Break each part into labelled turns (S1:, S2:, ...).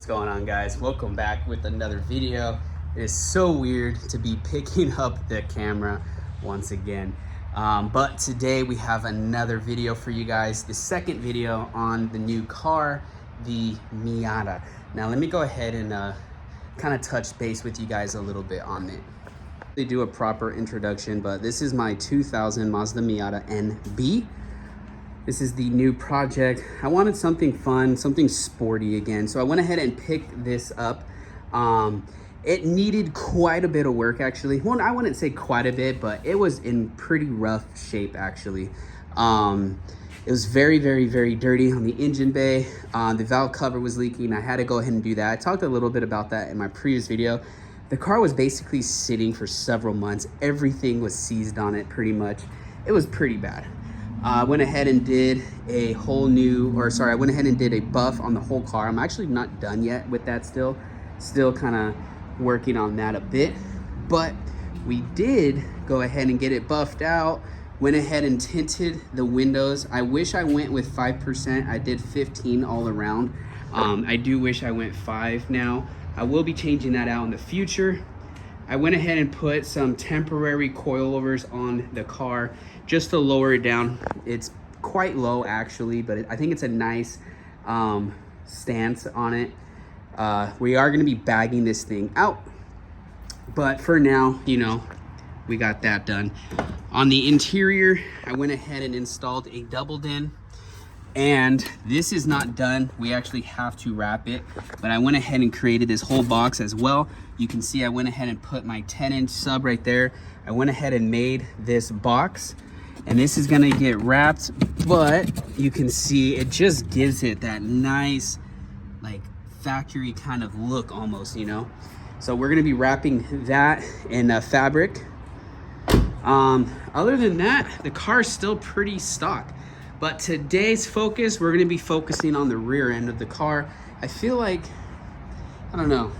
S1: What's going on, guys? Welcome back with another video. It is so weird to be picking up the camera once again, but today we have another video for you guys, the second video on the new car, the Miata. Now let me go ahead and kind of touch base with you guys a little bit on it. They do a proper introduction, but this is my 2000 Mazda Miata NB. This is the new project. I wanted something fun, something sporty again. So I went ahead and picked this up. It needed quite a bit of work actually. Well, I wouldn't say quite a bit, but it was in pretty rough shape actually. It was very dirty on the engine bay. The valve cover was leaking. I had to go ahead and do that. I talked a little bit about that in my previous video. The car was basically sitting for several months. Everything was seized on it pretty much. It was pretty bad. I went ahead and did a I went ahead and did a buff on the whole car. I'm actually not done yet with that still kind of working on that a bit, but we did go ahead and get it buffed out, went ahead and tinted the windows. I wish I went with 5%. I did 15 all around. I do wish I went 5 now. I will be changing that out in the future. I went ahead and put some temporary coilovers on the car just to lower it down. It's quite low actually, but I think it's a nice stance on it. We are gonna be bagging this thing out, but for now, you know, we got that done. On the interior, I went ahead and installed a double din. And this is not done. We actually have to wrap it, but I went ahead and created this whole box as well. You can see I went ahead and put my 10-inch sub right there. I went ahead and made this box, and this is gonna get wrapped, but you can see it just gives it that nice, like, factory kind of look almost, you know? So we're gonna be wrapping that in fabric. Other than that, the car is still pretty stock. But today's focus, we're gonna be focusing on the rear end of the car. I feel like, I don't know,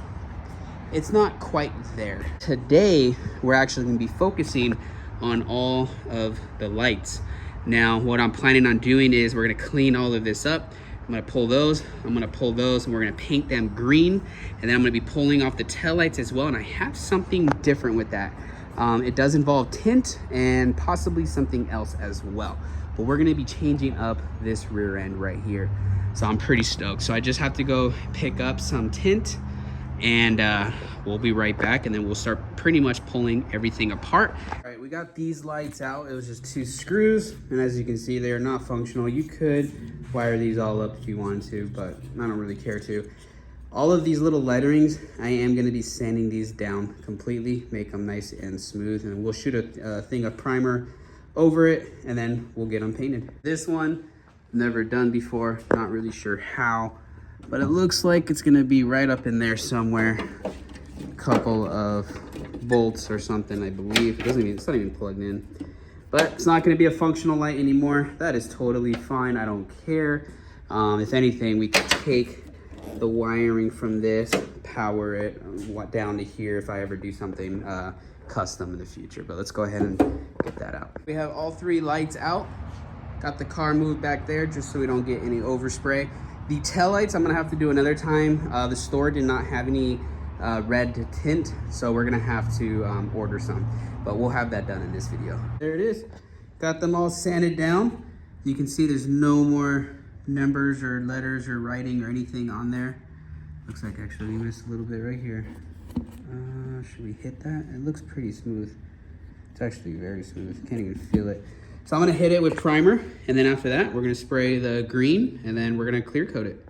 S1: it's not quite there. Today, we're actually gonna be focusing on all of the lights. Now, what I'm planning on doing is we're gonna clean all of this up. I'm gonna pull those, I'm gonna pull those, and we're gonna paint them green. And then I'm gonna be pulling off the taillights as well, and I have something different with that. It does involve tint and possibly something else as well. But we're gonna be changing up this rear end right here. So I'm pretty stoked. So I just have to go pick up some tint, and we'll be right back, and then we'll start pretty much pulling everything apart. All right, we got these lights out. It was just 2 screws, and as you can see, they are not functional. You could wire these all up if you wanted to, but I don't really care to. All of these little letterings, I am gonna be sanding these down completely, make them nice and smooth, and we'll shoot a thing of primer over it, and then we'll get them painted. This one, never done before, not really sure how, but it looks like it's gonna be right up in there somewhere. A couple of bolts or something, I believe. It's not even plugged in, but it's not gonna be a functional light anymore. That is totally fine, I don't care. If anything, we could take the wiring from this, power it down to here if I ever do something custom in the future. But let's go ahead and get that out. We have all 3 lights out. Got the car moved back there just so we don't get any overspray. The taillights I'm gonna have to do another time. The store did not have any red tint, so we're gonna have to order some, but we'll have that done in this video. There it is. Got them all sanded down. You can see there's no more numbers or letters or writing or anything on there. Looks like actually we missed a little bit right here. Should we hit that? It looks pretty smooth. It's actually very smooth. Can't even feel it. So I'm gonna hit it with primer, and then after that, we're gonna spray the green, and then we're gonna clear coat it.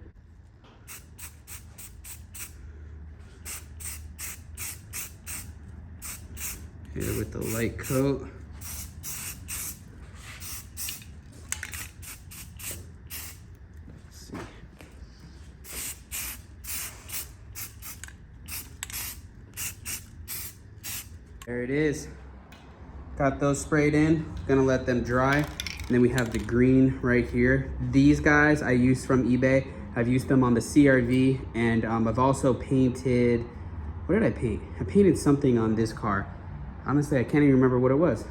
S1: Hit it with the light coat. There it is. Got those sprayed in, gonna let them dry. And then we have the green right here. These guys I used from eBay. I've used them on the CRV, and I've also painted, what did I paint? I painted something on this car. Honestly, I can't even remember what it was.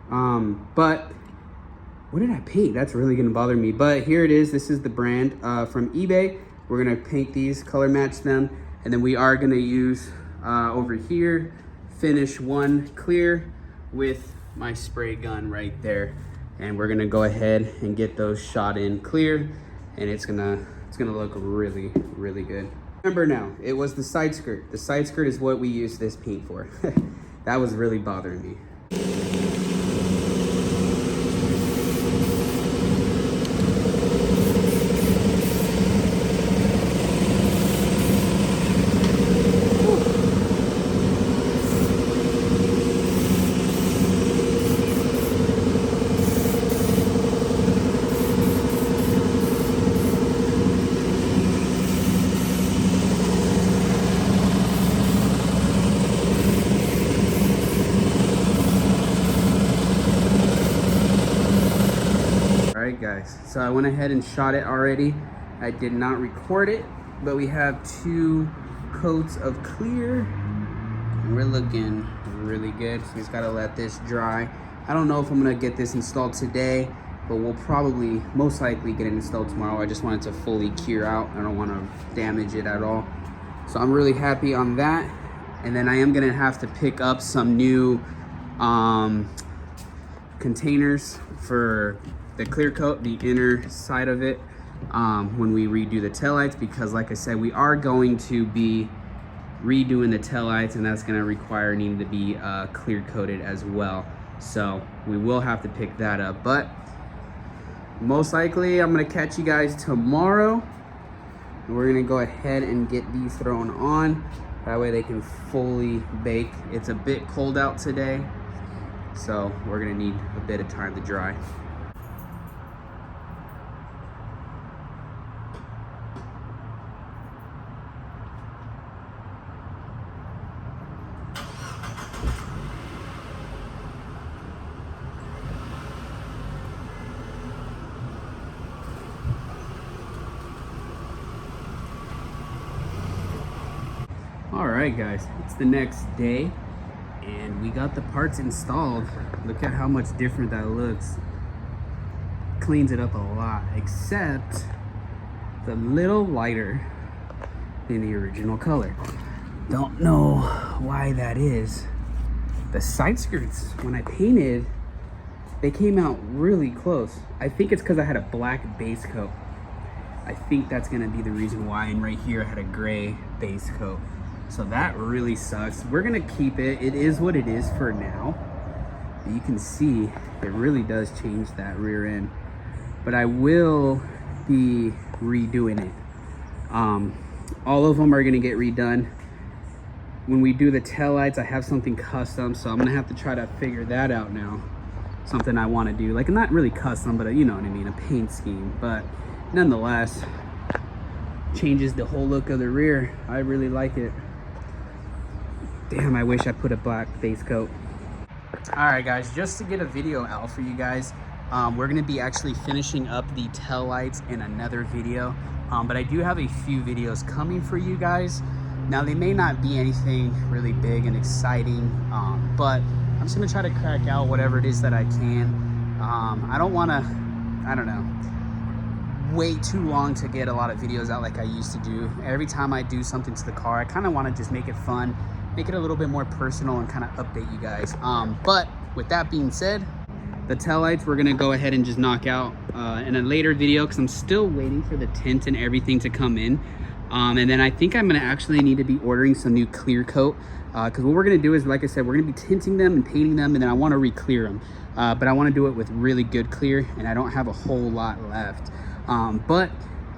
S1: But what did I paint? That's really gonna bother me. But here it is, this is the brand from eBay. We're gonna paint these, color match them, and then we are gonna use over here, finish one clear with my spray gun right there. And we're gonna go ahead and get those shot in clear, and it's gonna look really, really good. Remember now, it was the side skirt. The side skirt is what we use this paint for. That was really bothering me. Alright guys, so I went ahead and shot it already. I did not record it, but we have 2 coats of clear. And we're looking really good. So we just gotta let this dry. I don't know if I'm gonna get this installed today, but we'll probably, most likely get it installed tomorrow. I just want it to fully cure out. I don't wanna damage it at all. So I'm really happy on that. And then I am gonna have to pick up some new containers for the clear coat, the inner side of it, when we redo the taillights, because like I said, we are going to be redoing the taillights, and that's gonna require needing to be clear coated as well. So we will have to pick that up, but most likely I'm gonna catch you guys tomorrow. We're gonna go ahead and get these thrown on. That way they can fully bake. It's a bit cold out today, so we're gonna need a bit of time to dry. All right guys, it's the next day and we got the parts installed. Look at how much different that looks. Cleans it up a lot, except it's a little lighter than the original color. Don't know why that is. The side skirts, when I painted, they came out really close. I think it's because I had a black base coat. I think that's gonna be the reason why. And right here I had a gray base coat. So that really sucks. We're gonna keep it. It is what it is for now. But you can see it really does change that rear end. But I will be redoing it. All of them are gonna get redone. When we do the taillights, I have something custom, so I'm gonna have to try to figure that out now. Something I wanna do, like not really custom, but you know what I mean, a paint scheme. But nonetheless, changes the whole look of the rear. I really like it. Damn, I wish I put a black base coat. All right guys, just to get a video out for you guys, we're gonna be actually finishing up the tail lights in another video, but I do have a few videos coming for you guys. Now they may not be anything really big and exciting, but I'm just gonna try to crack out whatever it is that I can. I don't wanna, I don't know, wait too long to get a lot of videos out like I used to do. Every time I do something to the car, I kind of want to just make it fun, make it a little bit more personal, and kind of update you guys. But with that being said, the taillights we're gonna go ahead and just knock out in a later video, because I'm still waiting for the tint and everything to come in. And then I think I'm gonna actually need to be ordering some new clear coat, because what we're gonna do is, like I said, we're gonna be tinting them and painting them, and then I want to re-clear them. But I want to do it with really good clear, and I don't have a whole lot left. But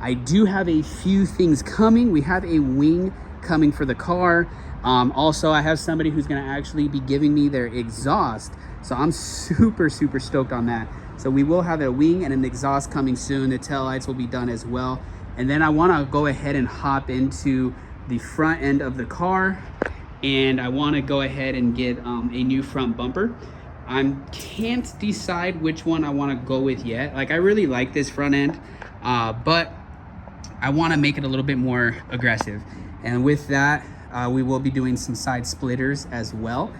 S1: I do have a few things coming. We have a wing coming for the car. Also, I have somebody who's gonna actually be giving me their exhaust. So I'm super stoked on that. So we will have a wing and an exhaust coming soon. The taillights will be done as well. And then I wanna go ahead and hop into the front end of the car. And I wanna go ahead and get a new front bumper. I can't decide which one I wanna go with yet. Like, I really like this front end, but I wanna make it a little bit more aggressive. And with that, we will be doing some side splitters as well.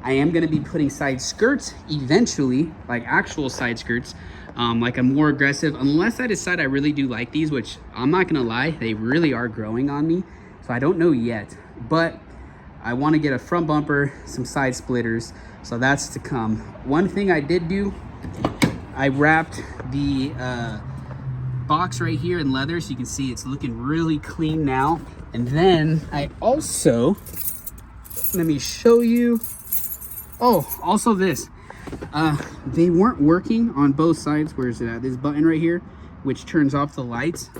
S1: I am gonna be putting side skirts eventually, like actual side skirts, like a more aggressive, unless I decide I really do like these, which I'm not gonna lie, they really are growing on me. So I don't know yet, but I want to get a front bumper, some side splitters, so that's to come. One thing I did do, I wrapped the box right here in leather, so you can see it's looking really clean now. And then I also, let me show you, oh, also this, they weren't working on both sides. Where is it at? This button right here, which turns off the lights,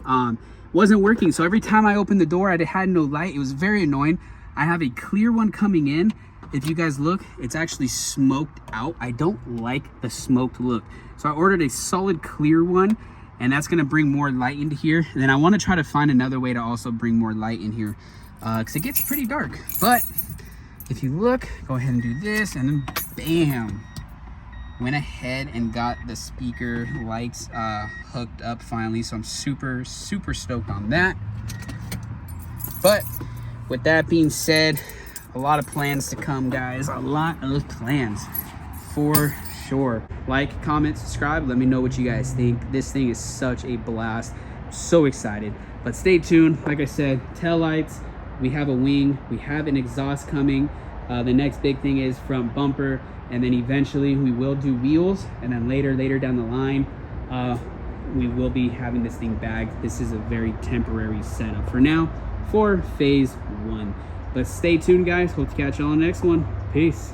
S1: wasn't working. So every time I opened the door, I had no light. It was very annoying. I have a clear one coming in. If you guys look, it's actually smoked out. I don't like the smoked look. So I ordered a solid clear one, and that's gonna bring more light into here. And then I wanna try to find another way to also bring more light in here, because it gets pretty dark. But if you look, go ahead and do this, and then bam, went ahead and got the speaker lights hooked up finally. So I'm super stoked on that. But with that being said, a lot of plans to come, guys. A lot of plans for sure. Like, comment, subscribe. Let me know what you guys think. This thing is such a blast. I'm so excited. But stay tuned. Like I said, tail lights. We have a wing. We have an exhaust coming. The next big thing is front bumper. And then eventually we will do wheels. And then later down the line, we will be having this thing bagged. This is a very temporary setup for now for phase 1. But stay tuned, guys. Hope to catch you on the next one. Peace.